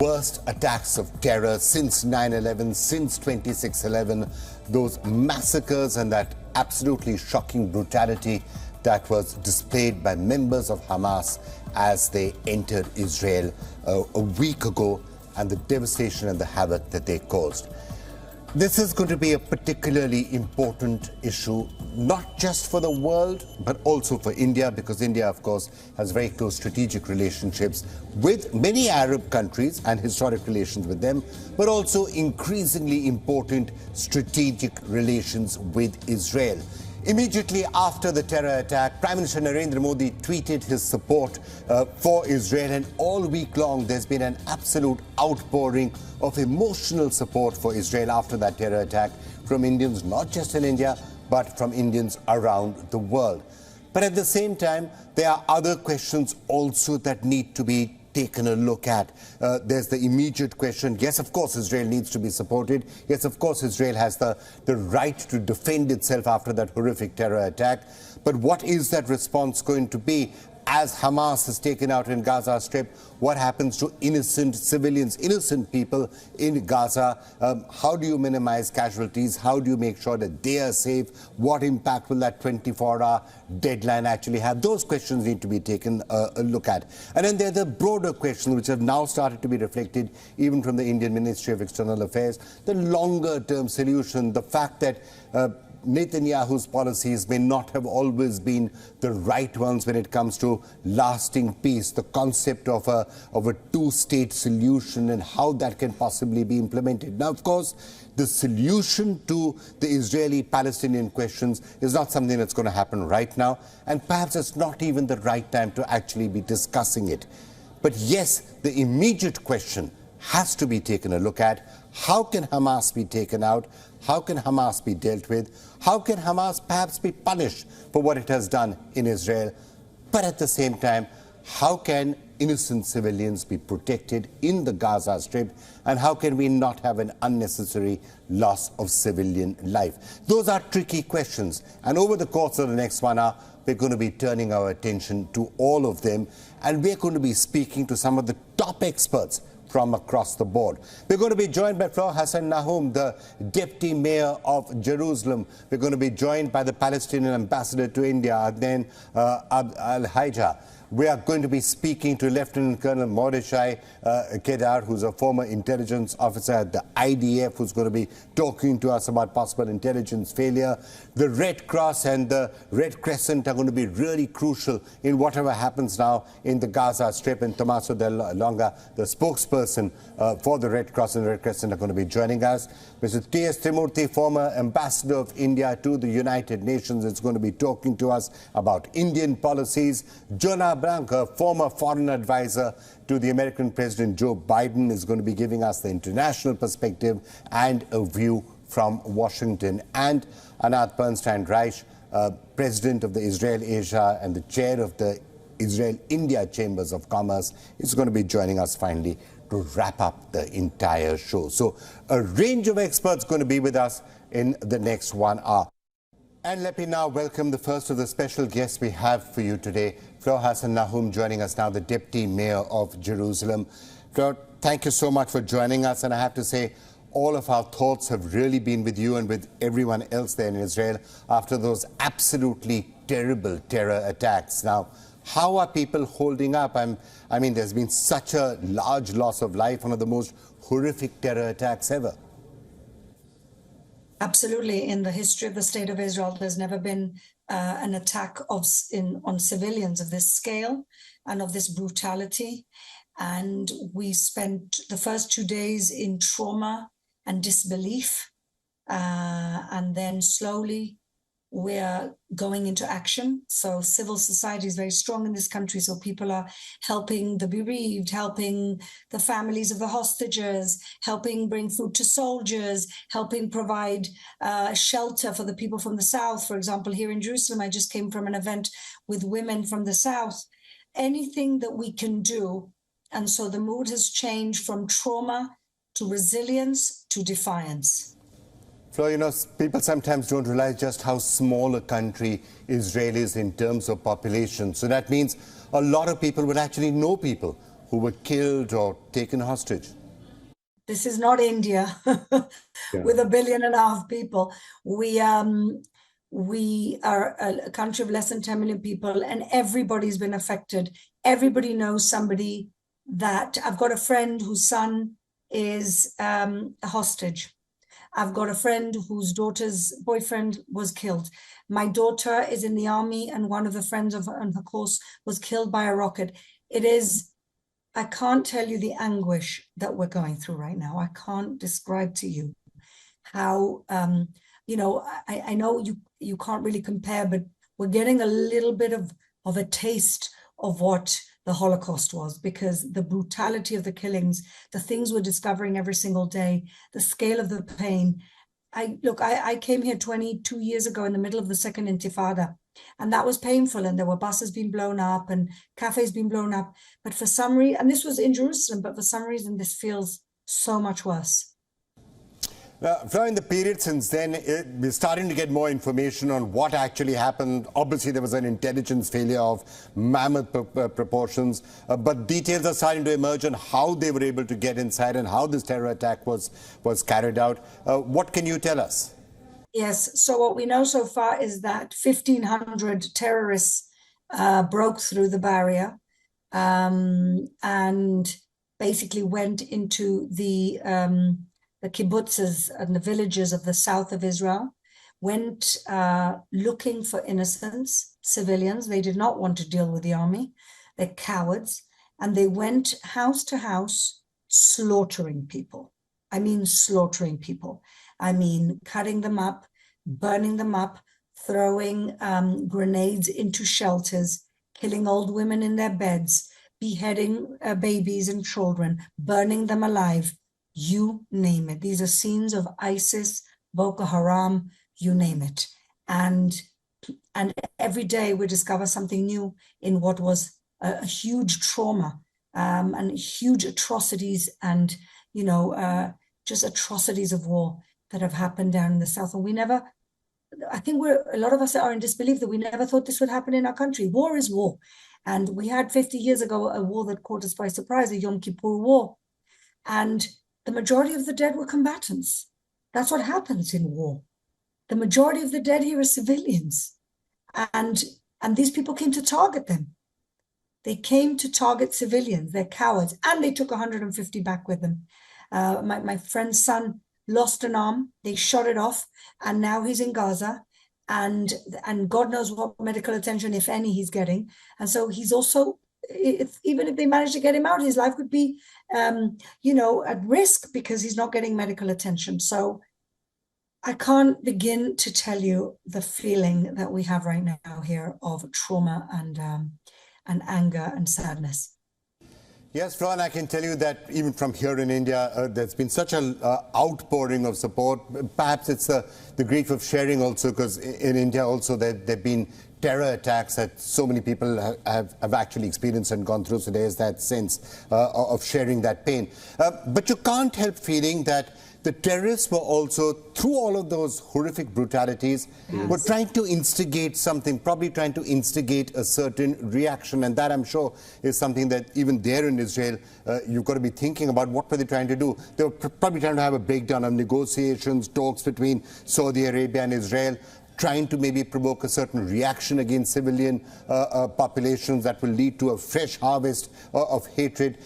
Worst attacks of terror since 9/11, since 26/11, those massacres and that absolutely shocking brutality that was displayed by members of Hamas as they entered Israel a week ago, and the devastation and the havoc that they caused. This is going to be a particularly important issue, not just for the world, but also for India, because India, of course, has very close strategic relationships with many Arab countries and historic relations with them, but also increasingly important strategic relations with Israel. Immediately after the terror attack, Prime Minister Narendra Modi tweeted his support for Israel, and all week long there's been an absolute outpouring of emotional support for Israel after that terror attack from Indians, not just in India, but from Indians around the world. But at the same time, there are other questions also that need to be taken a look at. There's the immediate question. Yes, of course, Israel needs to be supported. Yes, of course, Israel has the right to defend itself after that horrific terror attack. But what is that response going to be? As Hamas is taken out in Gaza Strip, what happens to innocent civilians, innocent people in Gaza? How do you minimize casualties? How do you make sure that they are safe? What impact will that 24-hour deadline actually have? Those questions need to be taken a look at. And then there are the broader questions which have now started to be reflected even from the Indian Ministry of External Affairs. The longer-term solution, the fact that Netanyahu's policies may not have always been the right ones when it comes to lasting peace, the concept of a two-state solution and how that can possibly be implemented. Now, of course, the solution to the Israeli-Palestinian questions is not something that's going to happen right now, and perhaps it's not even the right time to actually be discussing it. But yes, the immediate question has to be taken a look at. How can Hamas be taken out? How can Hamas be dealt with? How can Hamas perhaps be punished for what it has done in Israel? But at the same time, how can innocent civilians be protected in the Gaza Strip? And how can we not have an unnecessary loss of civilian life? Those are tricky questions. And over the course of the next 1 hour, we're going to be turning our attention to all of them. And we're going to be speaking to some of the top experts from across the board. We're going to be joined by Fleur Hassan Nahum, the Deputy Mayor of Jerusalem. We're going to be joined by the Palestinian Ambassador to India, Adnan Al-Haija. We are going to be speaking to Lieutenant Colonel Mordechai Kedar, who's a former intelligence officer at the IDF, who's going to be talking to us about possible intelligence failure. The Red Cross and the Red Crescent are going to be really crucial in whatever happens now in the Gaza Strip. And Tommaso Del Longa, the spokesperson for the Red Cross and the Red Crescent, are going to be joining us. Mr. T.S. Trimurthy, former ambassador of India to the United Nations, is going to be talking to us about Indian policies. Jonah Branca, former foreign advisor to the American President Joe Biden, is going to be giving us the international perspective and a view from Washington. And Anat Bernstein-Reich, president of the Israel-Asia and the chair of the Israel-India Chambers of Commerce, is going to be joining us finally to wrap up the entire show. So a range of experts going to be with us in the next 1 hour. And let me now welcome the first of the special guests we have for you today, Fleur Hassan Nahum, joining us now, the Deputy Mayor of Jerusalem. Fleur, thank you so much for joining us. And I have to say, all of our thoughts have really been with you and with everyone else there in Israel after those absolutely terrible terror attacks. Now, how are people holding up? I mean, there's been such a large loss of life, one of the most horrific terror attacks ever. Absolutely. In the history of the State of Israel, there's never been an attack on civilians of this scale and of this brutality. And we spent the first 2 days in trauma and disbelief. And then slowly we're going into action. So civil society is very strong in this country. So people are helping the bereaved, helping the families of the hostages, helping bring food to soldiers, helping provide shelter for the people from the South. For example, here in Jerusalem, I just came from an event with women from the South. Anything that we can do. And so the mood has changed from trauma to resilience to defiance. Fleur, you know, people sometimes don't realize just how small a country Israel is in terms of population. So that means a lot of people would actually know people who were killed or taken hostage? This is not India with 1.5 billion people. We are a country of less than 10 million people, and everybody's been affected. Everybody knows somebody that I've got a friend whose son is a hostage. I've got a friend whose daughter's boyfriend was killed. My daughter is in the army, and one of the friends of her on her course was killed by a rocket. I can't tell you the anguish that we're going through right now. I can't describe to you how, you know, I know you can't really compare, but we're getting a little bit of a taste of what the Holocaust was, because the brutality of the killings, the things we're discovering every single day, the scale of the pain. I came here 22 years ago in the middle of the second Intifada, and that was painful, and there were buses being blown up and cafes being blown up. But for some reason, and this was in Jerusalem, but for some reason, this feels so much worse. In the period since then, we're starting to get more information on what actually happened. Obviously, there was an intelligence failure of mammoth proportions, but details are starting to emerge on how they were able to get inside and how this terror attack was carried out. What can you tell us? Yes, so what we know so far is that 1,500 terrorists broke through the barrier and basically went into the kibbutzes and the villages of the south of Israel, went looking for innocents, civilians. They did not want to deal with the army. They're cowards. And they went house to house slaughtering people. I mean, slaughtering people. I mean, cutting them up, burning them up, throwing grenades into shelters, killing old women in their beds, beheading babies and children, burning them alive. You name it. These are scenes of ISIS, Boko Haram, you name it. And every day we discover something new in what was a huge trauma and huge atrocities and, you know, just atrocities of war that have happened down in the south. And I think a lot of us are in disbelief that we never thought this would happen in our country. War is war. And we had 50 years ago a war that caught us by surprise, a Yom Kippur War. And the majority of the dead were combatants. That's what happens in war. The majority of the dead here are civilians. And these people came to target them. They came to target civilians. They're cowards. And they took 150 back with them. My friend's son lost an arm. They shot it off. And now he's in Gaza. And God knows what medical attention, if any, he's getting. And so he's also, even if they manage to get him out, his life could be, you know, at risk because he's not getting medical attention. So I can't begin to tell you the feeling that we have right now here of trauma and anger and sadness. Yes, Florian, I can tell you that even from here in India, there's been such an outpouring of support. Perhaps it's the grief of sharing also, because in India also there have been terror attacks that so many people have actually experienced and gone through. So there's that sense of sharing that pain. But you can't help feeling that the terrorists were also, through all of those horrific brutalities, were trying to instigate something, probably trying to instigate a certain reaction. And that, I'm sure, is something that even there in Israel, you've got to be thinking about. What were they trying to do? They were probably trying to have a breakdown of negotiations, talks between Saudi Arabia and Israel, trying to maybe provoke a certain reaction against civilian populations that will lead to a fresh harvest of hatred.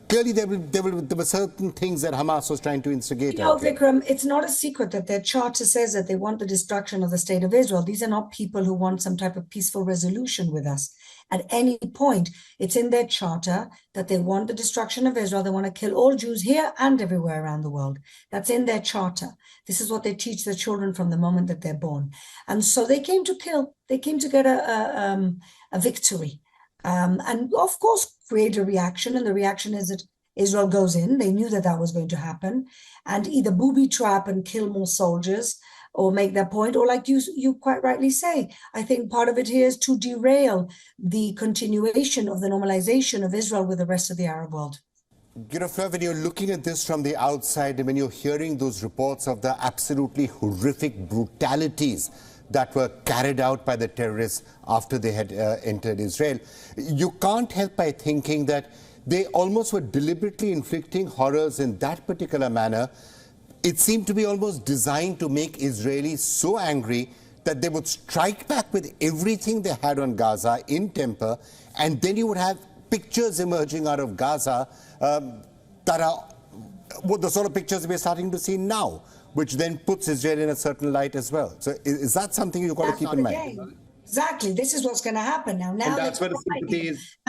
Clearly, there were certain things that Hamas was trying to instigate. You know, Vikram, it's not a secret that their charter says that they want the destruction of the state of Israel. These are not people who want some type of peaceful resolution with us. At any point, it's in their charter that they want the destruction of Israel. They want to kill all Jews here and everywhere around the world. That's in their charter. This is what they teach their children from the moment that they're born. And so they came to kill. They came to get a victory. And of course, create a reaction. And the reaction is that Israel goes in. They knew that that was going to happen. And either booby trap and kill more soldiers, or make that point, or like you quite rightly say, I think part of it here is to derail the continuation of the normalization of Israel with the rest of the Arab world. You know, Fleur, when you're looking at this from the outside, and when you're hearing those reports of the absolutely horrific brutalities that were carried out by the terrorists after they had entered Israel, you can't help by thinking that they almost were deliberately inflicting horrors in that particular manner. It seemed to be almost designed to make Israelis so angry that they would strike back with everything they had on Gaza in temper, and then you would have pictures emerging out of Gaza that are the sort of pictures we're starting to see now, which then puts Israel in a certain light as well. So is that something you've got to keep in mind? Exactly. This is what's going to happen now. Now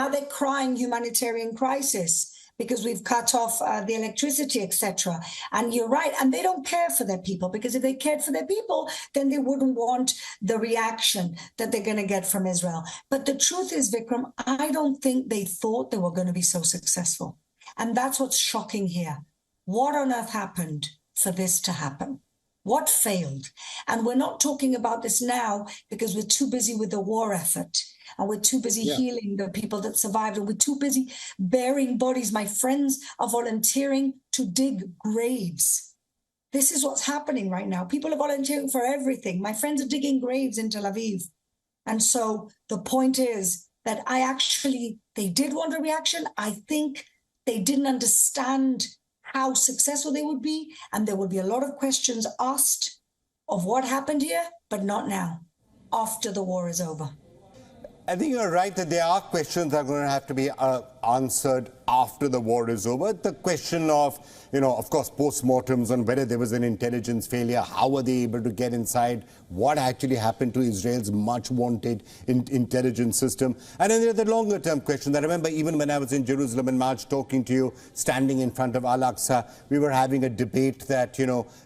they're crying humanitarian crisis because we've cut off the electricity, etc. And you're right. And they don't care for their people, because if they cared for their people, then they wouldn't want the reaction that they're going to get from Israel. But the truth is, Vikram, I don't think they thought they were going to be so successful. And that's what's shocking here. What on earth happened for this to happen? What failed? And we're not talking about this now because we're too busy with the war effort, and we're too busy healing the people that survived, and we're too busy burying bodies. My friends are volunteering to dig graves. This is what's happening right now. People are volunteering for everything. My friends are digging graves in Tel Aviv. And so the point is that they did want a reaction. I think they didn't understand how successful they would be, and there would be a lot of questions asked of what happened here, but not now, after the war is over. I think you're right that there are questions that are going to have to be answered after the war is over. The question of, of course, post-mortems on whether there was an intelligence failure, how were they able to get inside, what actually happened to Israel's much-wanted intelligence system. And then there's the longer-term question. I remember even when I was in Jerusalem in March talking to you, standing in front of Al-Aqsa, we were having a debate that,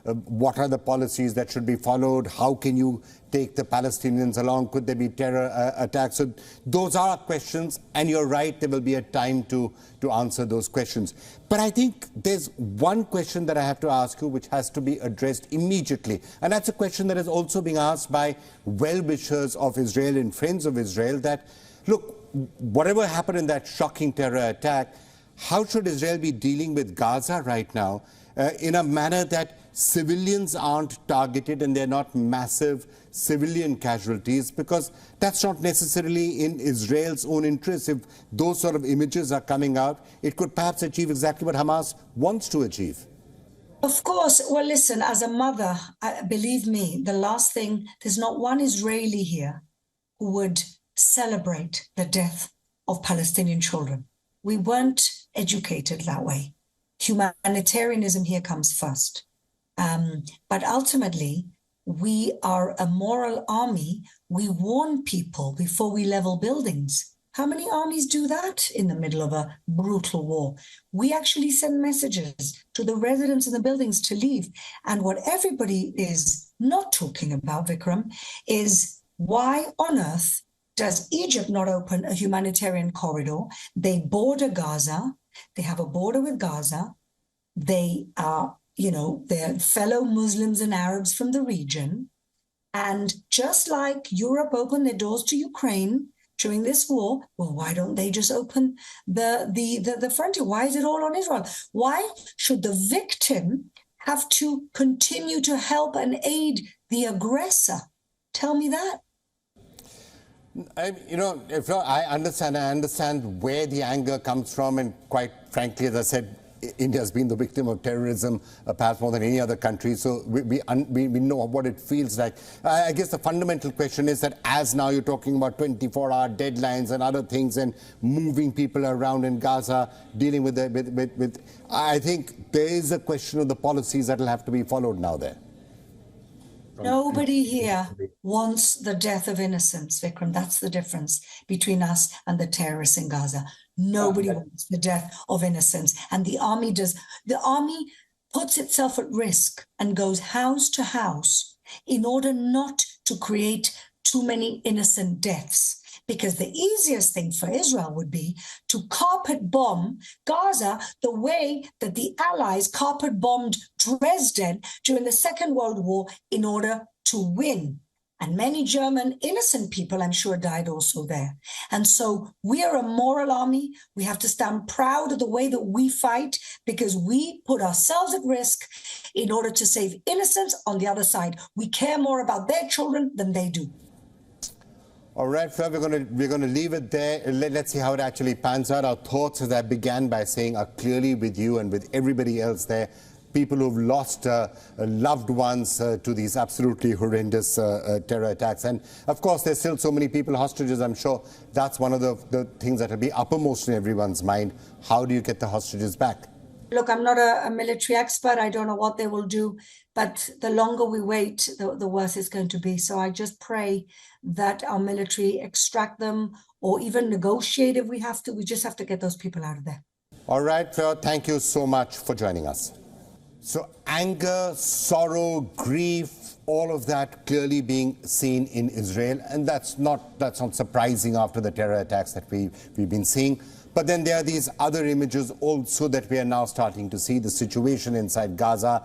what are the policies that should be followed? How can you take the Palestinians along? Could there be terror attacks? So those are questions, and you're right, there will be a time to answer those questions. But I think there's one question that I have to ask you which has to be addressed immediately, and that's a question that is also being asked by well-wishers of Israel and friends of Israel, that, look, whatever happened in that shocking terror attack, how should Israel be dealing with Gaza right now in a manner that civilians aren't targeted and they're not massive civilian casualties, because that's not necessarily in Israel's own interest. If those sort of images are coming out, it could perhaps achieve exactly what Hamas wants to achieve. Of course. Well, listen, as a mother, believe me, the last thing, there's not one Israeli here who would celebrate the death of Palestinian children. We weren't educated that way. Humanitarianism here comes first. But ultimately, we are a moral army. We warn people before we level buildings. How many armies do that in the middle of a brutal war? We actually send messages to the residents in the buildings to leave. And what everybody is not talking about, Vikram, is why on earth does Egypt not open a humanitarian corridor? They border Gaza. They have a border with Gaza. They are, they're fellow Muslims and Arabs from the region. And just like Europe opened their doors to Ukraine during this war, well, why don't they just open the frontier? Why is it all on Israel? Why should the victim have to continue to help and aid the aggressor? Tell me that. I understand where the anger comes from, and quite frankly, as I said, India has been the victim of terrorism perhaps more than any other country, so we know what it feels like. I guess the fundamental question is that as now you're talking about 24-hour deadlines and other things and moving people around in Gaza, dealing with I think there is a question of the policies that will have to be followed now there. Nobody here wants the death of innocents, Vikram. That's the difference between us and the terrorists in Gaza. Nobody wants the death of innocents. And the army does. The army puts itself at risk and goes house to house in order not to create too many innocent deaths. Because the easiest thing for Israel would be to carpet bomb Gaza the way that the Allies carpet bombed Dresden during the Second World War in order to win. And many German innocent people, I'm sure, died also there. And so we are a moral army. We have to stand proud of the way that we fight, because we put ourselves at risk in order to save innocents on the other side. We care more about their children than they do. All right, Fleur, we're going to leave it there. Let's see how it actually pans out. Our thoughts, as I began by saying, are clearly with you and with everybody else there. People who've lost loved ones to these absolutely horrendous terror attacks. And of course, there's still so many people hostages. I'm sure that's one of the things that will be uppermost in everyone's mind. How do you get the hostages back? Look, I'm not a military expert. I don't know what they will do, but the longer we wait, the worse it's going to be. So I just pray that our military extract them or even negotiate if we have to. We just have to get those people out of there. All right, Fleur, thank you so much for joining us. So anger, sorrow, grief, all of that clearly being seen in Israel. And that's not surprising after the terror attacks that we've been seeing. But then there are these other images also that we are now starting to see. The situation inside Gaza,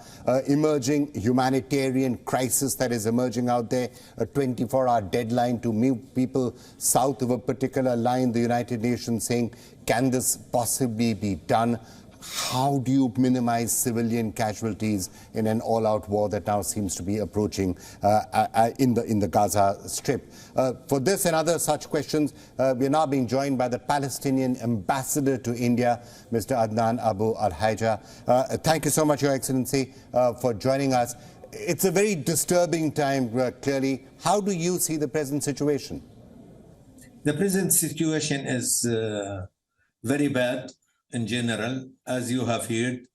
emerging humanitarian crisis that is emerging out there, a 24-hour deadline to move people south of a particular line, the United Nations saying, can this possibly be done? How do you minimize civilian casualties in an all-out war that now seems to be approaching in the Gaza Strip? For this and other such questions, we are now being joined by the Palestinian ambassador to India, Mr. Adnan Abu Al-Haija. Thank you so much, Your Excellency, for joining us. It's a very disturbing time, clearly. How do you see the present situation? The present situation is very bad. In general, as you have heard,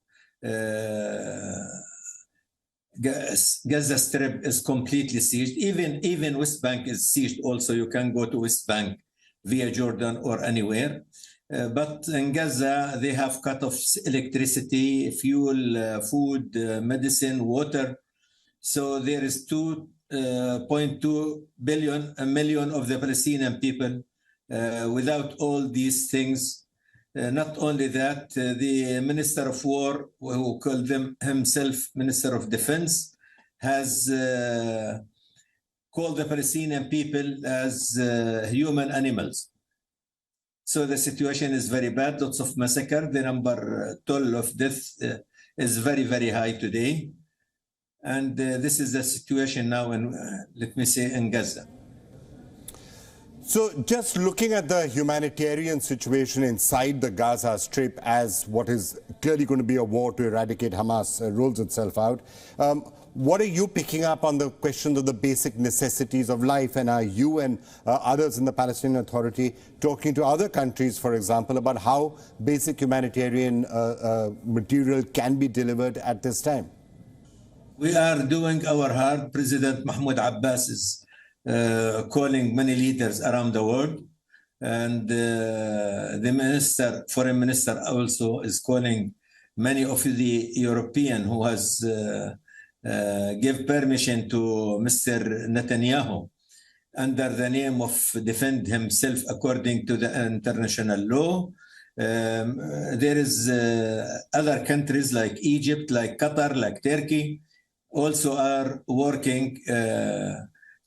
Gaza Strip is completely sieged. Even West Bank is sieged also. You can go to West Bank via Jordan or anywhere. But in Gaza, they have cut off electricity, fuel, food, medicine, water. So there is 2.2 million of the Palestinian people without all these things. Not only that, the Minister of War, who called himself Minister of Defense, has called the Palestinian people as human animals. So the situation is very bad, lots of massacre. The number total of death is very, very high today. And this is the situation now in, let me say, in Gaza. So just looking at the humanitarian situation inside the Gaza Strip as what is clearly going to be a war to eradicate Hamas rolls itself out, what are you picking up on the questions of the basic necessities of life? And are you and others in the Palestinian Authority talking to other countries, for example, about how basic humanitarian material can be delivered at this time? We are doing our hard. President Mahmoud Abbas is calling many leaders around the world, and the foreign minister also is calling many of the European who has give permission to Mr. Netanyahu under the name of defend himself according to the international law. There is other countries like Egypt, like Qatar, like Turkey also are working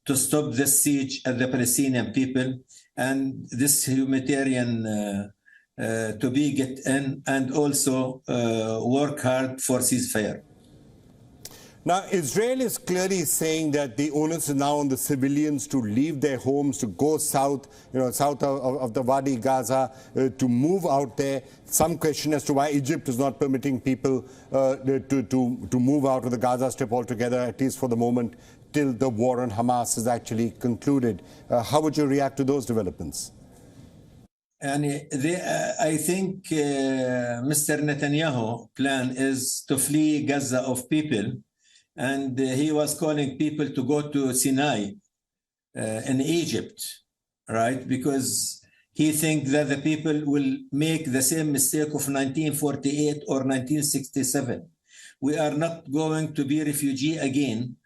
to stop the siege of the Palestinian people and this humanitarian to be get in and also work hard for ceasefire. Now, Israel is clearly saying that the onus is now on the civilians to leave their homes, to go south, south of the Wadi Gaza, to move out there. Some question as to why Egypt is not permitting people to move out of the Gaza Strip altogether, at least for the moment, till the war on Hamas is actually concluded. How would you react to those developments? And I think Mr. Netanyahu plan is to flee Gaza of people. And he was calling people to go to Sinai in Egypt, right? Because he thinks that the people will make the same mistake of 1948 or 1967. We are not going to be refugee again.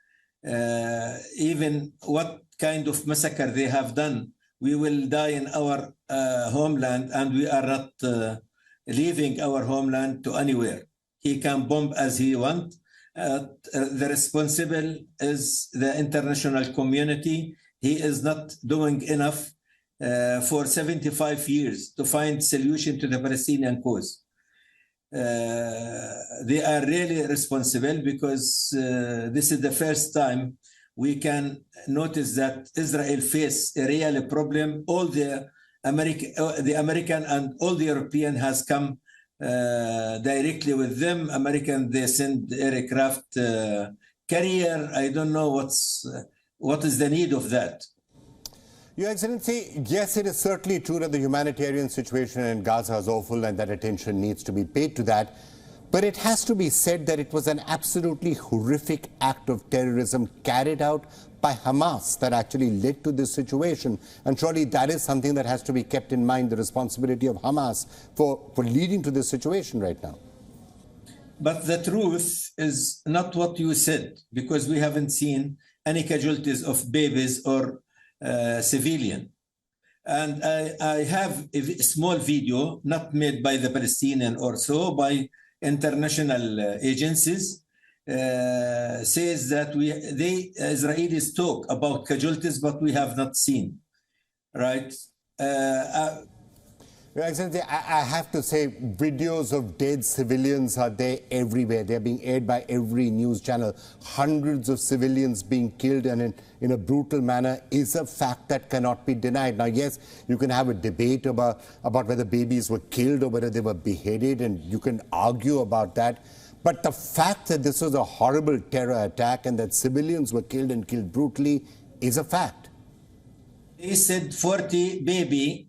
Even what kind of massacre they have done, we will die in our homeland, and we are not leaving our homeland to anywhere. He can bomb as he wants. The responsible is the international community. He is not doing enough for 75 years to find solution to the Palestinian cause. They are really responsible because this is the first time we can notice that Israel face a real problem. All the American and all the European has come directly with them. American, they send aircraft carrier. I don't know what is the need of that. Your Excellency, yes, it is certainly true that the humanitarian situation in Gaza is awful and that attention needs to be paid to that. But it has to be said that it was an absolutely horrific act of terrorism carried out by Hamas that actually led to this situation. And surely that is something that has to be kept in mind, the responsibility of Hamas for leading to this situation right now. But the truth is not what you said, because we haven't seen any casualties of babies or civilian. And I have a small video, not made by the Palestinian or so, by international agencies, says that the Israelis talk about casualties, but we have not seen, right? Your Excellency, I have to say, videos of dead civilians are there everywhere. They're being aired by every news channel. Hundreds of civilians being killed and in a brutal manner is a fact that cannot be denied. Now, yes, you can have a debate about whether babies were killed or whether they were beheaded, and you can argue about that. But the fact that this was a horrible terror attack and that civilians were killed and killed brutally is a fact. He said 40 baby.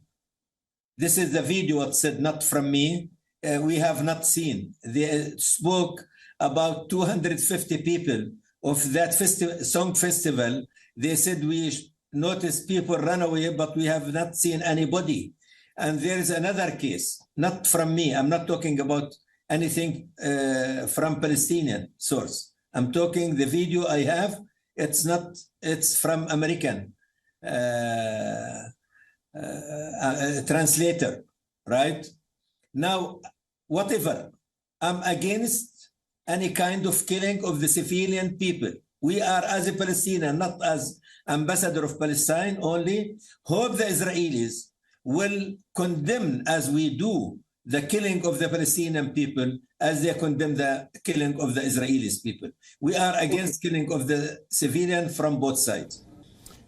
This is the video it said, not from me. We have not seen. They spoke about 250 people of that song festival. They said we noticed people run away, but we have not seen anybody. And there is another case, not from me. I'm not talking about anything from Palestinian source. I'm talking the video I have. It's from American. Translator, right? Now, whatever, I'm against any kind of killing of the civilian people. We are, as a Palestinian, not as ambassador of Palestine only, hope the Israelis will condemn, as we do, the killing of the Palestinian people as they condemn the killing of the Israelis people. We are against killing of the civilian from both sides.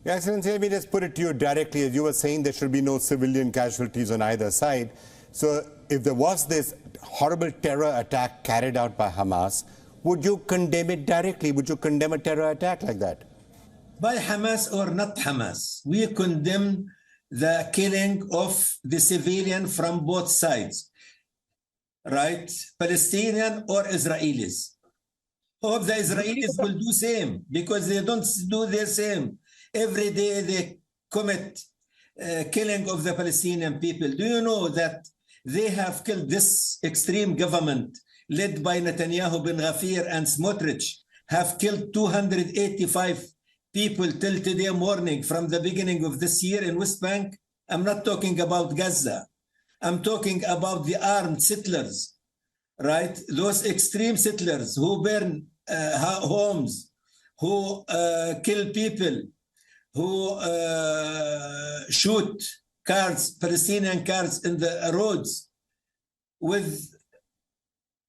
Your Excellency, let me just put it to you directly. As you were saying, there should be no civilian casualties on either side. So if there was this horrible terror attack carried out by Hamas, would you condemn it directly? Would you condemn a terror attack like that? By Hamas or not Hamas, we condemn the killing of the civilian from both sides, right? Palestinian or Israelis. Hope the Israelis will do same, because they don't do the same. Every day they commit killing of the Palestinian people. Do you know that they have killed this extreme government led by Netanyahu, Ben Gvir, and Smotrich have killed 285 people till today morning from the beginning of this year in West Bank? I'm not talking about Gaza. I'm talking about the armed settlers, right? Those extreme settlers who burn homes, who kill people, who shoot cars, Palestinian cars in the roads with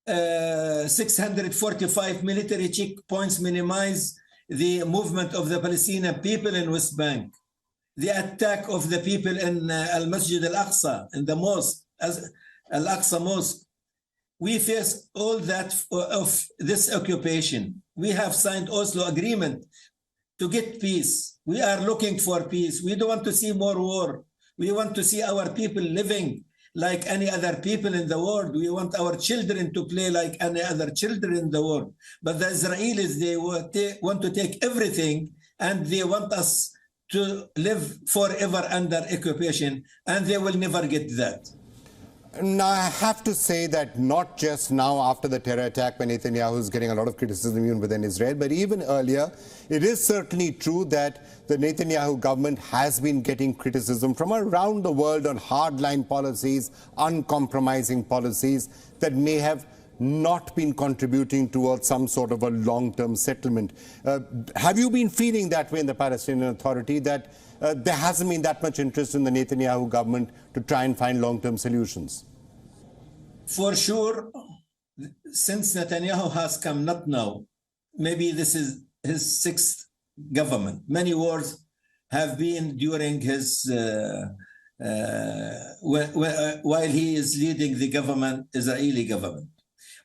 645 military checkpoints minimize the movement of the Palestinian people in West Bank. The attack of the people in Al-Masjid Al-Aqsa, in the mosque, Al-Aqsa Mosque. We face all that of this occupation. We have signed Oslo Agreement to get peace. We are looking for peace. We don't want to see more war. We want to see our people living like any other people in the world. We want our children to play like any other children in the world. But the Israelis, they want to take everything, and they want us to live forever under occupation, and they will never get that. Now, I have to say that not just now after the terror attack when Netanyahu is getting a lot of criticism even within Israel, but even earlier, it is certainly true that the Netanyahu government has been getting criticism from around the world on hardline policies, uncompromising policies that may have not been contributing towards some sort of a long-term settlement. Have you been feeling that way in the Palestinian Authority, that there hasn't been that much interest in the Netanyahu government to try and find long-term solutions? For sure, since Netanyahu has come, not now, maybe this is his 6th government. Many wars have been during his, while he is leading the government, Israeli government.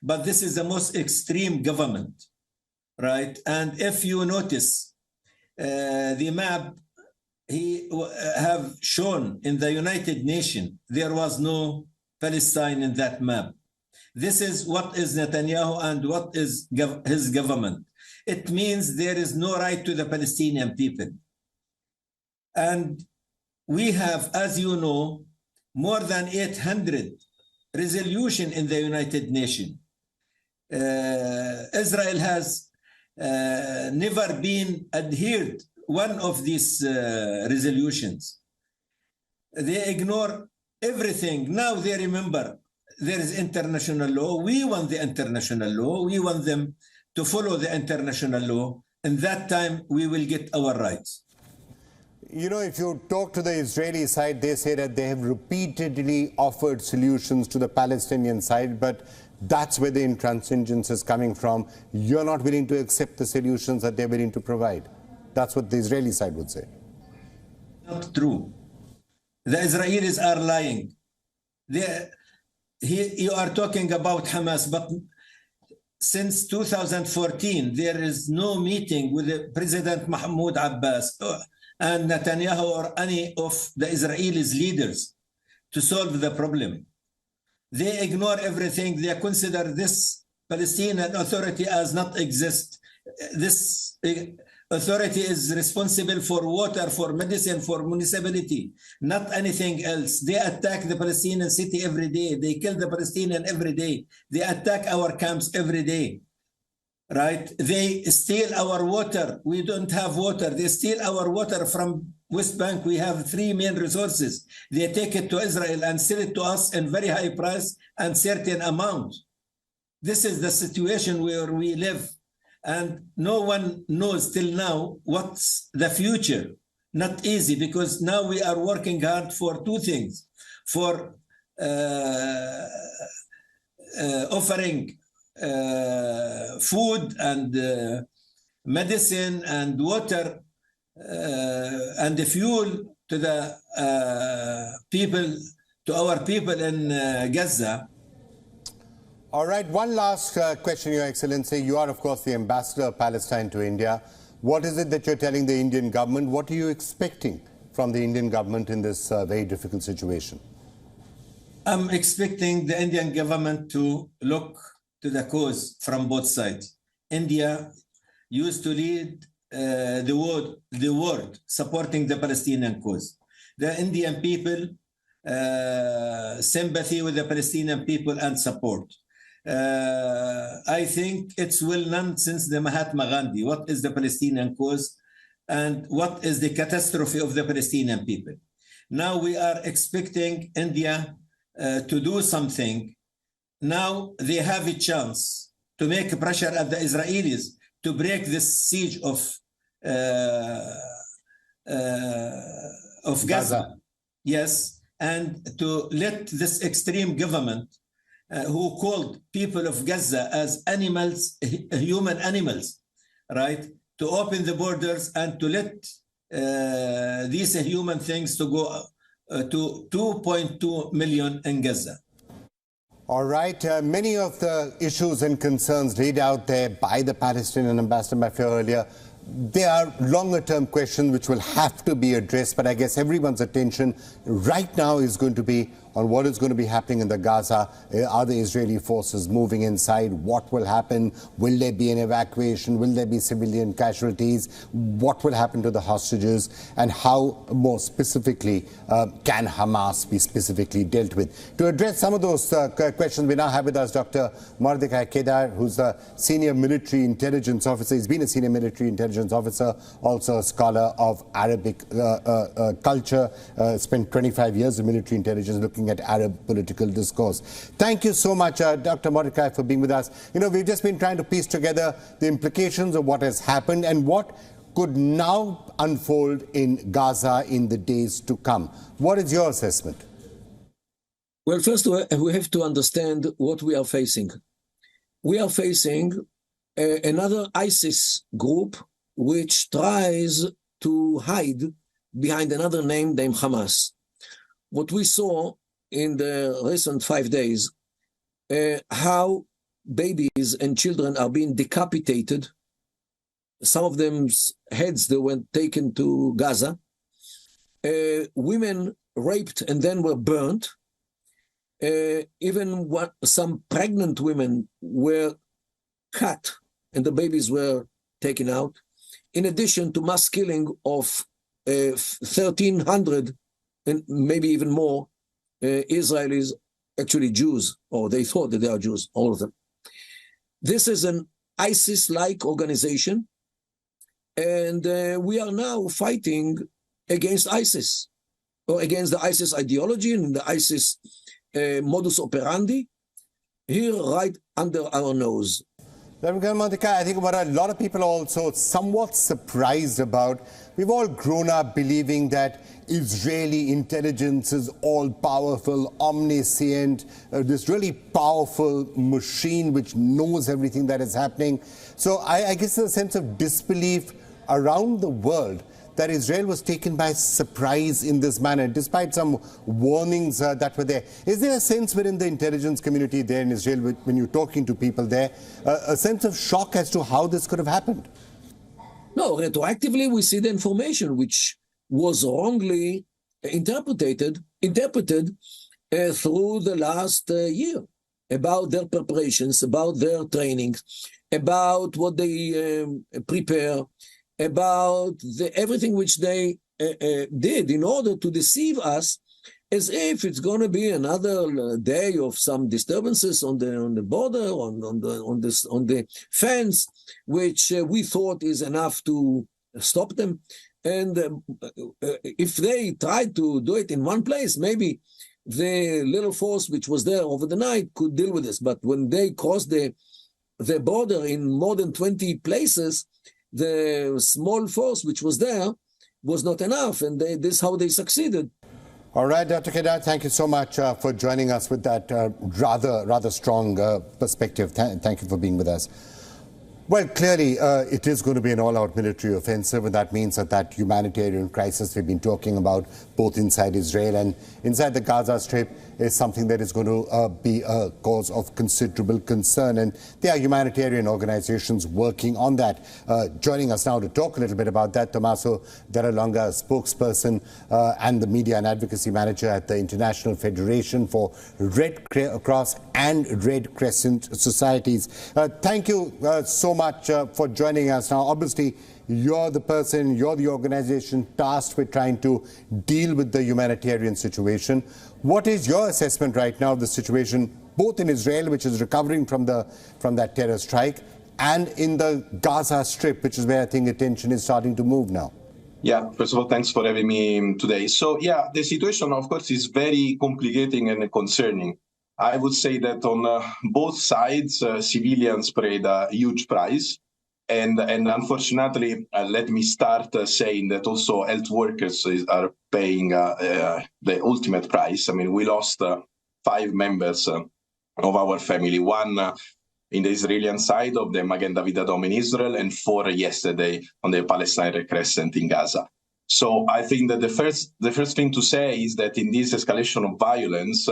But this is the most extreme government, right? And if you notice the map, he have shown in the United Nations, there was no Palestine in that map. This is what is Netanyahu and what is his government. It means there is no right to the Palestinian people. And we have, as you know, more than 800 resolutions in the United Nations. Israel has never been adhered one of these resolutions. They ignore everything. Now they remember there is international law. We want the international law. We want them to follow the international law. And that time we will get our rights. You know, if you talk to the Israeli side, they say that they have repeatedly offered solutions to the Palestinian side, but that's where the intransigence is coming from. You're not willing to accept the solutions that they're willing to provide. That's what the Israeli side would say. Not true. The Israelis are lying. You are talking about Hamas, but since 2014, there is no meeting with the President Mahmoud Abbas and Netanyahu or any of the Israelis leaders to solve the problem. They ignore everything. They consider this Palestinian Authority as not exist. This authority is responsible for water, for medicine, for municipality, not anything else. They attack the Palestinian city every day. They kill the Palestinian every day. They attack our camps every day, right? They steal our water. We don't have water. They steal our water from West Bank. We have 3 main resources. They take it to Israel and sell it to us in very high price and certain amount. This is the situation where we live. And no one knows till now what's the future. Not easy, because now we are working hard for 2 things. For offering food and medicine and water and the fuel to the people, to our people in Gaza. All right, one last question, Your Excellency. You are, of course, the ambassador of Palestine to India. What is it that you're telling the Indian government? What are you expecting from the Indian government in this very difficult situation? I'm expecting the Indian government to look to the cause from both sides. India used to lead the world supporting the Palestinian cause. The Indian people, sympathy with the Palestinian people and support. I think it's well known since the Mahatma Gandhi what is the Palestinian cause and what is the catastrophe of the Palestinian people. Now we are expecting India to do something. Now they have a chance to make pressure at the Israelis to break this siege of Gaza. Yes, and to let this extreme government who called people of Gaza as animals, human animals, right? To open the borders and to let these human things to go to 2.2 million in Gaza. All right. Many of the issues and concerns laid out there by the Palestinian ambassador Mafia earlier, they are longer-term questions which will have to be addressed, but I guess everyone's attention right now is going to be on what is going to be happening in the Gaza. Are the Israeli forces moving inside? What will happen? Will there be an evacuation? Will there be civilian casualties? What will happen to the hostages? And how, more specifically, can Hamas be specifically dealt with? To address some of those questions, we now have with us Dr. Mordechai Kedar, who's a senior military intelligence officer. He's been a senior military intelligence officer, also a scholar of Arabic culture, spent 25 years in military intelligence looking at Arab political discourse. Thank you so much, Dr. Mordechai, for being with us. You know, we've just been trying to piece together the implications of what has happened and what could now unfold in Gaza in the days to come. What is your assessment? Well, first, we have to understand what we are facing. We are facing another ISIS group which tries to hide behind another name named Hamas. What we saw in the recent 5 days, how babies and children are being decapitated. Some of them's heads that were taken to Gaza. Women raped and then were burnt. Even some pregnant women were cut and the babies were taken out. In addition to mass killing of 1,300 and maybe even more Israelis, actually Jews, or they thought that they are Jews, all of them. This is an ISIS-like organization, and we are now fighting against ISIS, or against the ISIS ideology and the ISIS modus operandi, here right under our nose. I think what a lot of people are also somewhat surprised about, we've all grown up believing that Israeli intelligence is all-powerful, omniscient, this really powerful machine which knows everything that is happening. So I guess there's a sense of disbelief around the world that Israel was taken by surprise in this manner, despite some warnings that were there. Is there a sense within the intelligence community there in Israel, when you're talking to people there, a sense of shock as to how this could have happened? No, retroactively we see the information which was wrongly interpreted through the last year about their preparations, about their training, about what they prepare, about everything which they did in order to deceive us, as if it's going to be another day of some disturbances on the border, on the fence, which we thought is enough to stop them. And if they tried to do it in one place, maybe the little force which was there over the night could deal with this. But when they crossed the border in more than 20 places, the small force which was there was not enough, and this is how they succeeded. All right, Dr. Kedar, thank you so much for joining us with that rather strong perspective. Thank you for being with us. Well, clearly, it is going to be an all-out military offensive, and that means that humanitarian crisis we've been talking about, both inside Israel and inside the Gaza Strip, is something that is going to be a cause of considerable concern. And there are humanitarian organizations working on that. Joining us now to talk a little bit about that, Tommaso Daralonga, spokesperson and the media and advocacy manager at the International Federation for Red Cross and Red Crescent Societies. Thank you so much for joining us. Now, obviously, you're the organization tasked with trying to deal with the humanitarian situation. What is your assessment right now of the situation, both in Israel, which is recovering from that terror strike, and in the Gaza Strip, which is where I think attention is starting to move now? Yeah, first of all, thanks for having me today. So, yeah, the situation, of course, is very complicating and concerning. I would say that on both sides, civilians paid a huge price. And unfortunately, let me start saying that also health workers are paying the ultimate price. I mean, we lost 5 members of our family, 1 in the Israeli side of the Magen David Adom in Israel, and 4 yesterday on the Palestine Red Crescent in Gaza. So I think that the first thing to say is that in this escalation of violence,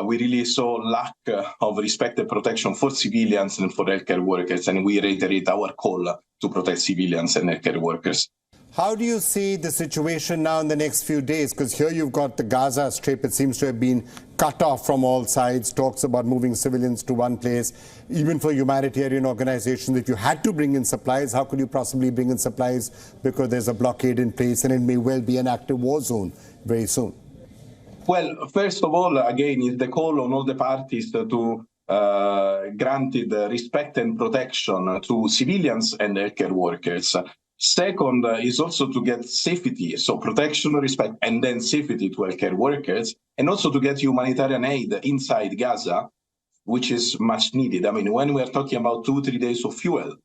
we really saw lack of respect and protection for civilians and for healthcare workers, and we reiterate our call to protect civilians and healthcare workers. How do you see the situation now in the next few days? Because here you've got the Gaza Strip. It seems to have been cut off from all sides. Talks about moving civilians to one place. Even for humanitarian organizations, if you had to bring in supplies, how could you possibly bring in supplies? Because there's a blockade in place and it may well be an active war zone very soon. Well, first of all, again, is the call on all the parties to granted respect and protection to civilians and healthcare workers. Second is also to get safety, so protection, respect, and then safety to healthcare workers, and also to get humanitarian aid inside Gaza, which is much needed. I mean, when we are talking about 2-3 days of fuel,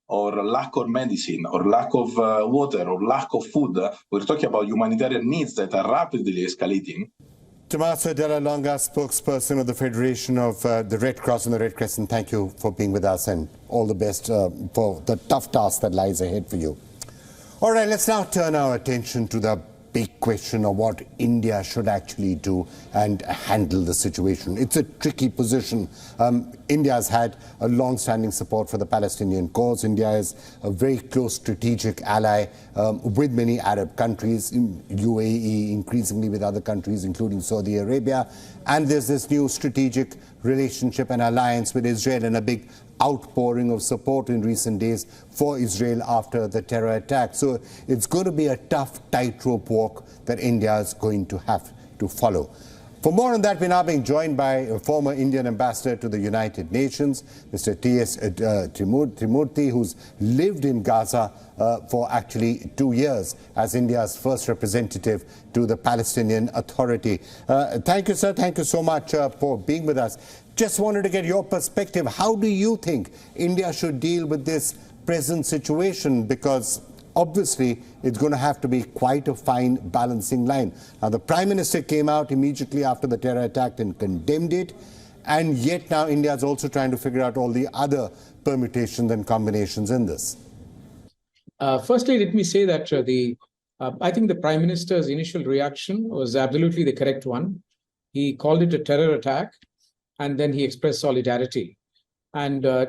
or lack of medicine, or lack of water, or lack of food, we're talking about humanitarian needs that are rapidly escalating. Tommaso Della Longa, spokesperson of the Federation of the Red Cross and the Red Crescent, thank you for being with us and all the best for the tough task that lies ahead for you. All right, let's now turn our attention to the big question of what India should actually do and handle the situation. It's a tricky position. India has had a long-standing support for the Palestinian cause. India is a very close strategic ally with many Arab countries, UAE, increasingly with other countries, including Saudi Arabia. And there's this new strategic relationship and alliance with Israel, and a big outpouring of support in recent days for Israel after the terror attack. So it's going to be a tough tightrope walk that India is going to have to follow. For more on that, we're now being joined by a former Indian ambassador to the United Nations, Mr. T.S. Trimurti, who's lived in Gaza for actually 2 years as India's first representative to the Palestinian Authority. Thank you, sir. Thank you so much for being with us. Just wanted to get your perspective. How do you think India should deal with this present situation? Because obviously it's going to have to be quite a fine balancing line. Now, the Prime Minister came out immediately after the terror attack and condemned it. And yet now India is also trying to figure out all the other permutations and combinations in this. Firstly, let me say that I think the Prime Minister's initial reaction was absolutely the correct one. He called it a terror attack, and then he expressed solidarity. And I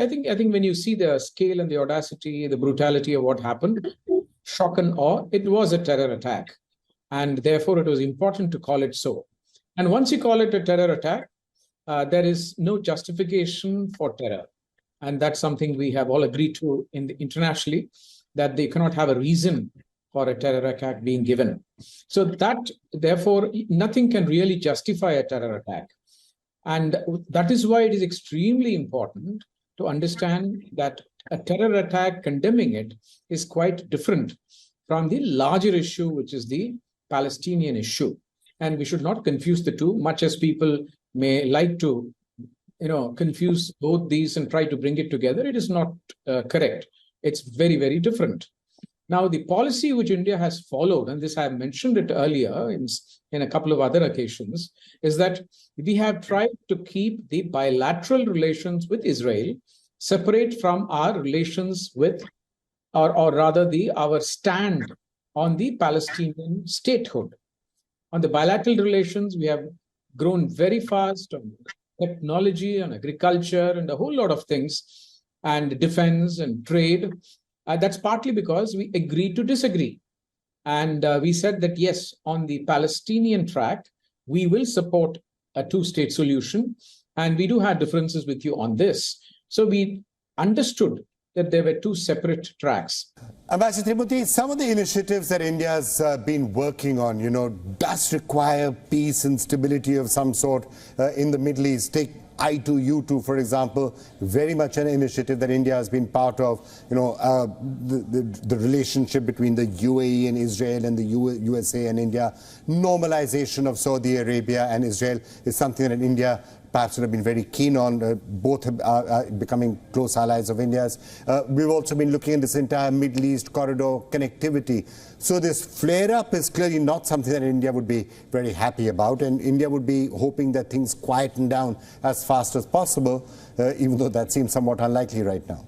think when you see the scale and the audacity, the brutality of what happened, shock and awe, it was a terror attack. And therefore, it was important to call it so. And once you call it a terror attack, there is no justification for terror. And that's something we have all agreed to internationally, that they cannot have a reason for a terror attack being given. So that, therefore, nothing can really justify a terror attack. And that is why it is extremely important to understand that a terror attack, condemning it, is quite different from the larger issue, which is the Palestinian issue. And we should not confuse the two, much as people may like to, confuse both these and try to bring it together. It is not correct. It's very, very different. Now, the policy which India has followed, and this I have mentioned it earlier in a couple of other occasions, is that we have tried to keep the bilateral relations with Israel separate from our relations with, or rather our stand on the Palestinian statehood. On the bilateral relations, we have grown very fast on technology, on agriculture, and a whole lot of things, and defense and trade. That's partly because we agreed to disagree. And we said that, yes, on the Palestinian track, we will support a two-state solution. And we do have differences with you on this. So we understood that there were two separate tracks. Ambassador Trimurti, some of the initiatives that India has been working on, does require peace and stability of some sort in the Middle East. Take I2U2, for example, very much an initiative that India has been part of. The relationship between the UAE and Israel and the USA and India. Normalization of Saudi Arabia and Israel is something that India perhaps would have been very keen on. Both are becoming close allies of India's. We've also been looking at this entire Middle East corridor connectivity. So this flare-up is clearly not something that India would be very happy about, and India would be hoping that things quieten down as fast as possible, even though that seems somewhat unlikely right now.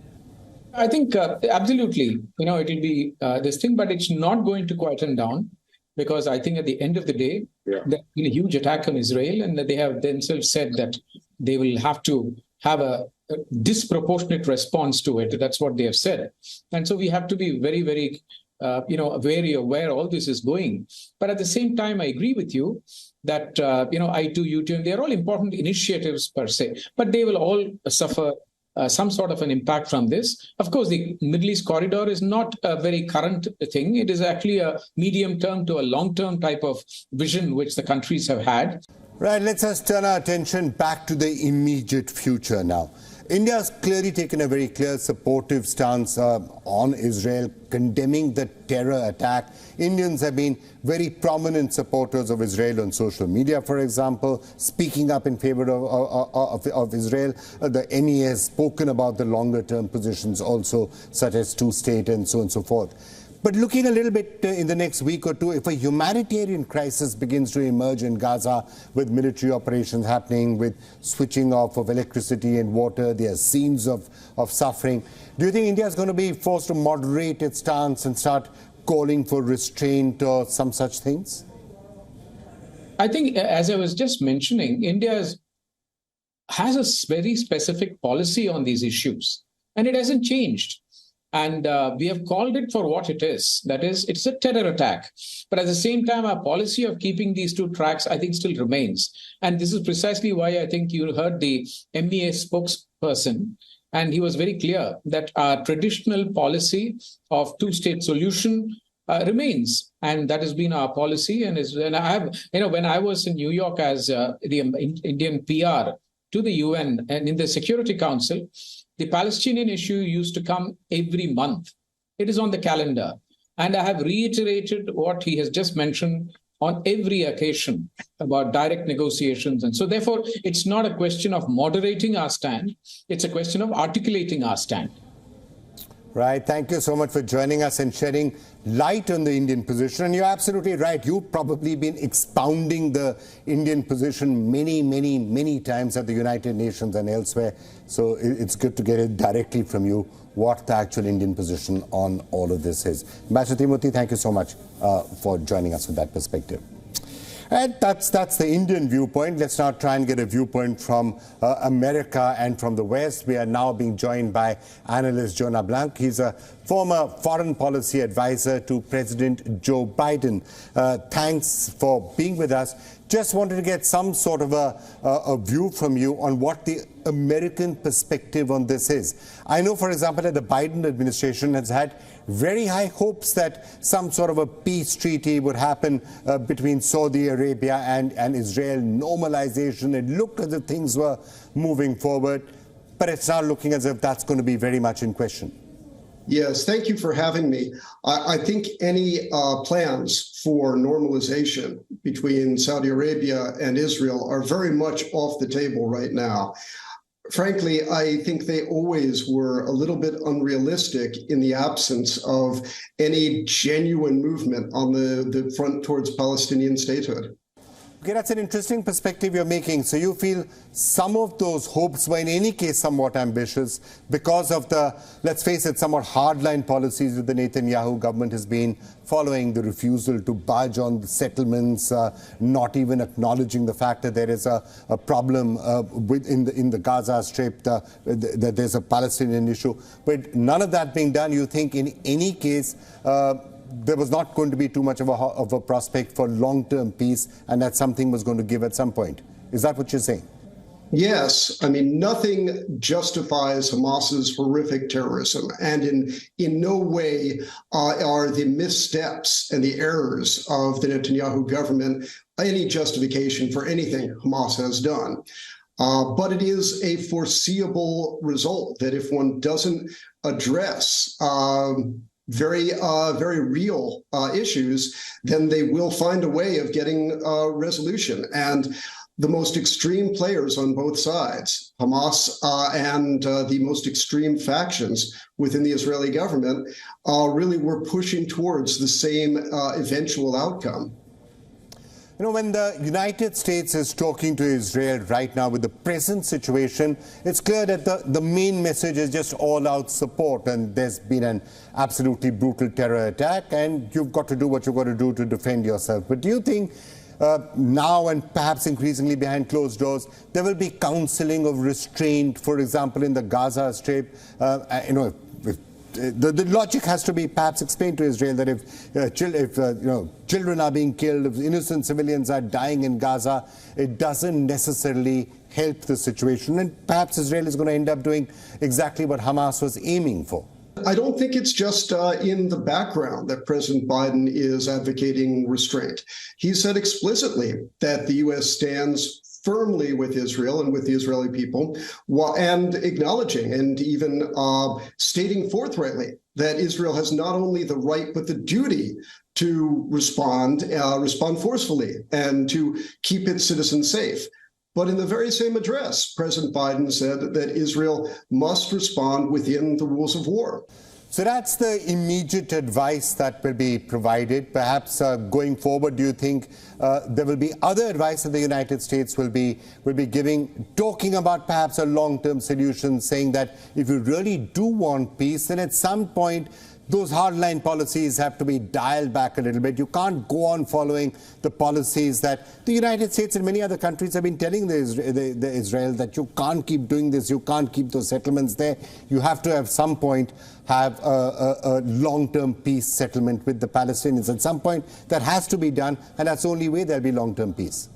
I think absolutely, it will be this thing, but it's not going to quieten down. Because I think at the end of the day, there's been a huge attack on Israel, and they have themselves said that they will have to have a disproportionate response to it. That's what they have said. And so we have to be very, very, wary of where all this is going. But at the same time, I agree with you that, I2U2, and they're all important initiatives per se, but they will all suffer some sort of an impact from this. Of course, the Middle East corridor is not a very current thing. It is actually a medium-term to a long-term type of vision which the countries have had. Right, let's just turn our attention back to the immediate future now. India has clearly taken a very clear supportive stance on Israel, condemning the terror attack. Indians have been very prominent supporters of Israel on social media, for example, speaking up in favor of Israel. The NEA has spoken about the longer-term positions also, such as two-state and so on and so forth. But looking a little bit in the next week or two, if a humanitarian crisis begins to emerge in Gaza with military operations happening, with switching off of electricity and water, there are scenes of suffering, do you think India is going to be forced to moderate its stance and start calling for restraint or some such things? I think, as I was just mentioning, India has a very specific policy on these issues, and it hasn't changed. And we have called it for what it is. That is, it's a terror attack. But at the same time, our policy of keeping these two tracks, I think, still remains. And this is precisely why I think you heard the MEA spokesperson, and he was very clear that our traditional policy of two-state solution remains. And that has been our policy. And I have, when I was in New York as the Indian PR to the UN and in the Security Council, the Palestinian issue used to come every month. It is on the calendar. And I have reiterated what he has just mentioned on every occasion about direct negotiations. And so therefore, it's not a question of moderating our stand. It's a question of articulating our stand. Right. Thank you so much for joining us and shedding light on the Indian position. And you're absolutely right. You've probably been expounding the Indian position many times at the United Nations and elsewhere. So it's good to get it directly from you what the actual Indian position on all of this is. Ambassador Timothy, thank you so much for joining us with that perspective. And that's the Indian viewpoint. Let's now try and get a viewpoint from America and from the West. We are now being joined by analyst Jonah Blanc. He's a former foreign policy advisor to President Joe Biden. Thanks for being with us. Just wanted to get some sort of a view from you on what the American perspective on this is. I know, for example, that the Biden administration has had very high hopes that some sort of a peace treaty would happen between Saudi Arabia and Israel, normalization. It looked as if things were moving forward, but it's now looking as if that's going to be very much in question. Yes, thank you for having me. I think any plans for normalization between Saudi Arabia and Israel are very much off the table right now. Frankly, I think they always were a little bit unrealistic in the absence of any genuine movement on the front towards Palestinian statehood. Okay, that's an interesting perspective you're making. So you feel some of those hopes were in any case somewhat ambitious because of the, let's face it, somewhat hardline policies that the Netanyahu government has been following, the refusal to budge on the settlements, not even acknowledging the fact that there is a problem in the Gaza Strip, that there's a Palestinian issue. But none of that being done, you think in any case, there was not going to be too much of a prospect for long-term peace, and that something was going to give at some point. Is that what you're saying? Yes. I mean, nothing justifies Hamas's horrific terrorism, and in no way are the missteps and the errors of the Netanyahu government any justification for anything Hamas has done. But it is a foreseeable result that if one doesn't address very real issues, then they will find a way of getting resolution. And the most extreme players on both sides, Hamas and the most extreme factions within the Israeli government, really were pushing towards the same eventual outcome. You know, when the United States is talking to Israel right now with the present situation, it's clear that the main message is just all-out support, and there's been an absolutely brutal terror attack, and you've got to do what you've got to do to defend yourself. But do you think now, and perhaps increasingly behind closed doors, there will be counseling of restraint, for example, in the Gaza Strip? The logic has to be perhaps explained to Israel that if children are being killed, if innocent civilians are dying in Gaza, it doesn't necessarily help the situation. And perhaps Israel is going to end up doing exactly what Hamas was aiming for. I don't think it's just in the background that President Biden is advocating restraint. He said explicitly that the U.S. stands firmly with Israel and with the Israeli people, and acknowledging and even stating forthrightly that Israel has not only the right but the duty to respond forcefully and to keep its citizens safe. But in the very same address, President Biden said that Israel must respond within the rules of war. So that's the immediate advice that will be provided. Perhaps going forward, do you think there will be other advice that the United States will be giving, talking about perhaps a long-term solution, saying that if you really do want peace, then at some point those hardline policies have to be dialed back a little bit. You can't go on following the policies that the United States and many other countries have been telling the Israel that you can't keep doing this, you can't keep those settlements there. You have to at some point have a long-term peace settlement with the Palestinians. At some point that has to be done, and that's the only way there'll be long-term peace.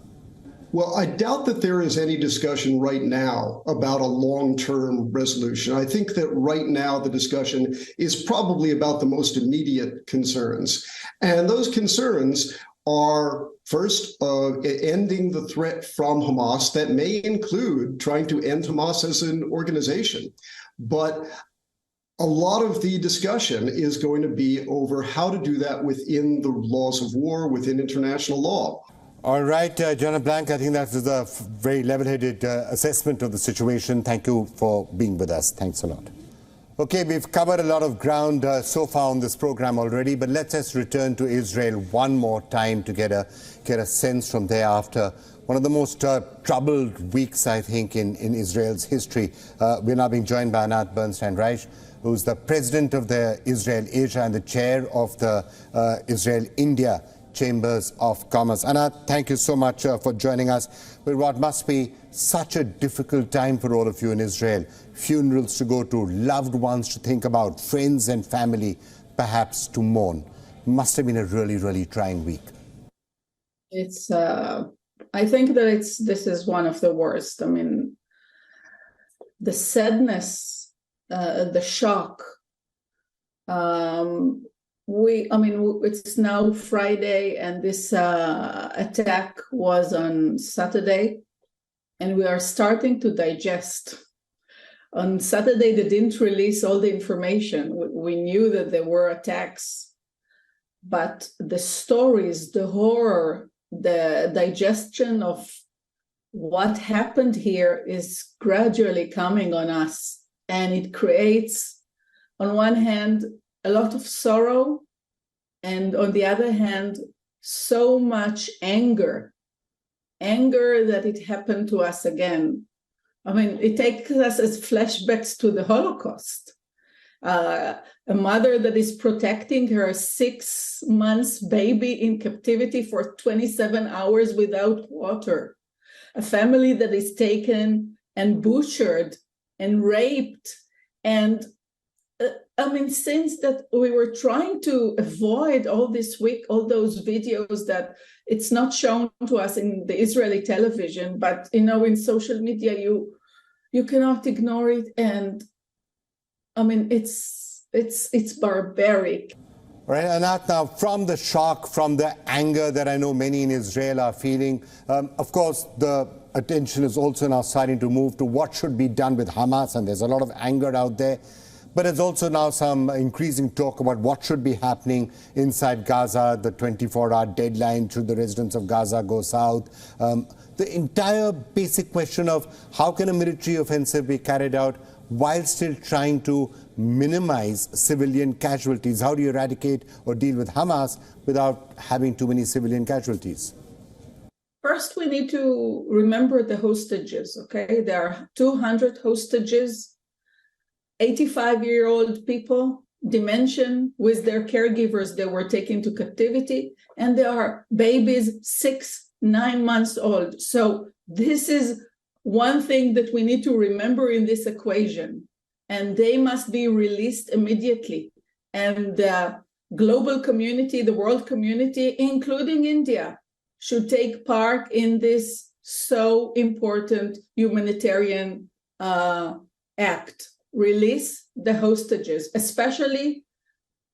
Well, I doubt that there is any discussion right now about a long-term resolution. I think that right now the discussion is probably about the most immediate concerns. And those concerns are, first, ending the threat from Hamas. That may include trying to end Hamas as an organization. But a lot of the discussion is going to be over how to do that within the laws of war, within international law. All right, Jonah Blank, I think that was a very level-headed assessment of the situation. Thank you for being with us. Thanks a lot. Okay, we've covered a lot of ground so far on this program already, but let's just return to Israel one more time to get a sense from there after one of the most troubled weeks, I think, in Israel's history. We're now being joined by Anat Bernstein-Reich, who's the president of the Israel-Asia and the chair of the Israel-India Chambers of Commerce. Anat, thank you so much for joining us. But what must be such a difficult time for all of you in Israel, funerals to go to, loved ones to think about, friends and family perhaps to mourn. Must have been a really, really trying week. It's, I think that this is one of the worst. I mean, the sadness, the shock, it's now Friday, and this attack was on Saturday, and we are starting to digest. On Saturday, they didn't release all the information. We knew that there were attacks, but the stories, the horror, the digestion of what happened here is gradually coming on us, and it creates, on one hand, a lot of sorrow, and on the other hand, so much anger that it happened to us again. I mean, it takes us as flashbacks to the Holocaust. A mother that is protecting her 6 months baby in captivity for 27 hours without water. A family that is taken and butchered and raped. And since that we were trying to avoid all this week, all those videos that it's not shown to us in the Israeli television, but in social media, you cannot ignore it. And it's barbaric. Right, Anat, now from the shock, from the anger that I know many in Israel are feeling, of course, the attention is also now starting to move to what should be done with Hamas, and there's a lot of anger out there. But there's also now some increasing talk about what should be happening inside Gaza, the 24-hour deadline, should the residents of Gaza go south. The entire basic question of how can a military offensive be carried out while still trying to minimize civilian casualties? How do you eradicate or deal with Hamas without having too many civilian casualties? First, we need to remember the hostages, okay? There are 200 hostages, 85-year-old people, dementia, with their caregivers they were taken to captivity, and there are babies 6-9 months old. So this is one thing that we need to remember in this equation, and they must be released immediately. And the global community, the world community, including India, should take part in this so important humanitarian act. Release the hostages, especially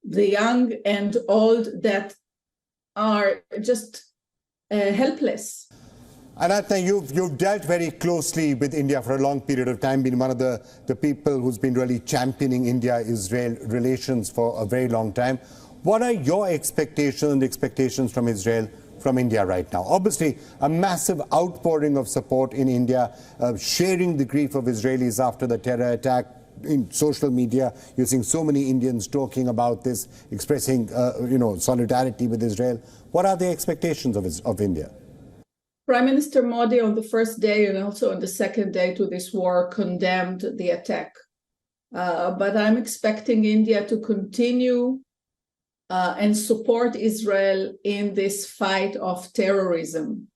the young and old that are just helpless. Anat, you've dealt very closely with India for a long period of time, been one of the people who's been really championing India-Israel relations for a very long time. What are your expectations and expectations from Israel, from India right now? Obviously, a massive outpouring of support in India, sharing the grief of Israelis after the terror attack, in social media, you're seeing so many Indians talking about this, expressing, solidarity with Israel. What are the expectations of India? Prime Minister Modi on the first day and also on the second day to this war condemned the attack. But I'm expecting India to continue and support Israel in this fight of terrorism.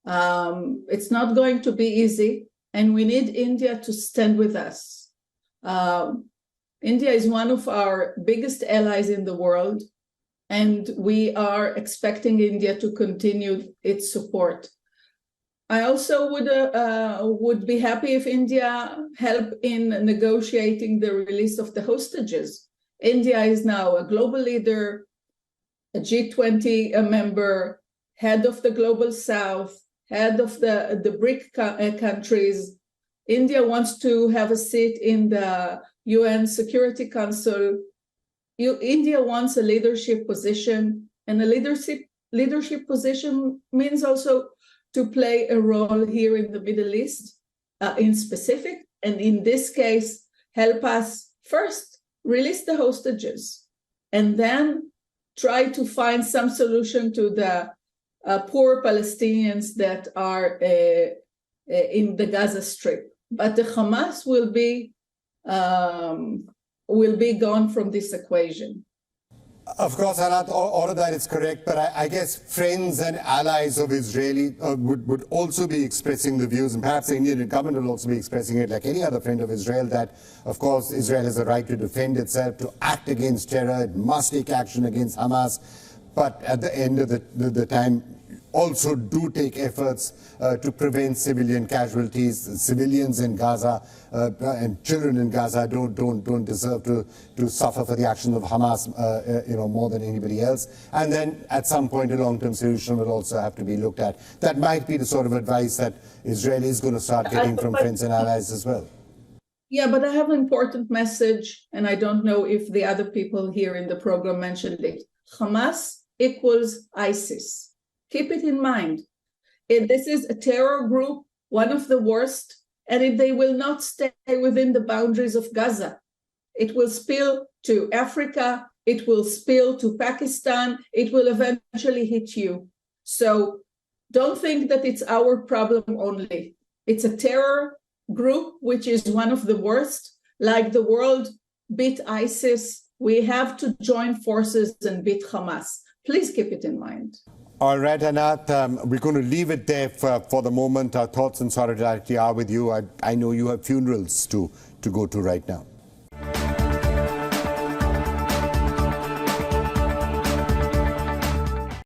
It's not going to be easy, and we need India to stand with us. India is one of our biggest allies in the world, and we are expecting India to continue its support. I also would be happy if India helped in negotiating the release of the hostages. India is now a global leader, a G20 member, head of the Global South, head of the BRIC countries. India wants to have a seat in the UN Security Council. India wants a leadership position, and a leadership position means also to play a role here in the Middle East in specific, and in this case, help us first release the hostages, and then try to find some solution to the poor Palestinians that are in the Gaza Strip. But the Hamas will be gone from this equation. Of course, Anat, all of that is correct, but I guess friends and allies of Israeli would also be expressing the views, and perhaps the Indian government will also be expressing it like any other friend of Israel, that, of course, Israel has a right to defend itself, to act against terror, it must take action against Hamas, but at the end of the time, also do take efforts to prevent civilian casualties. Civilians in Gaza and children in Gaza don't deserve to suffer for the actions of Hamas, more than anybody else. And then at some point, a long-term solution will also have to be looked at. That might be the sort of advice that Israel is going to start getting from friends and allies as well. Yeah, but I have an important message, and I don't know if the other people here in the program mentioned it. Hamas equals ISIS. Keep it in mind. This is a terror group, one of the worst, and if they will not stay within the boundaries of Gaza, it will spill to Africa, it will spill to Pakistan, it will eventually hit you. So don't think that it's our problem only. It's a terror group, which is one of the worst. Like the world beat ISIS, we have to join forces and beat Hamas. Please keep it in mind. All right, Anat, we're going to leave it there for the moment. Our thoughts and solidarity are with you. I know you have funerals to go to right now.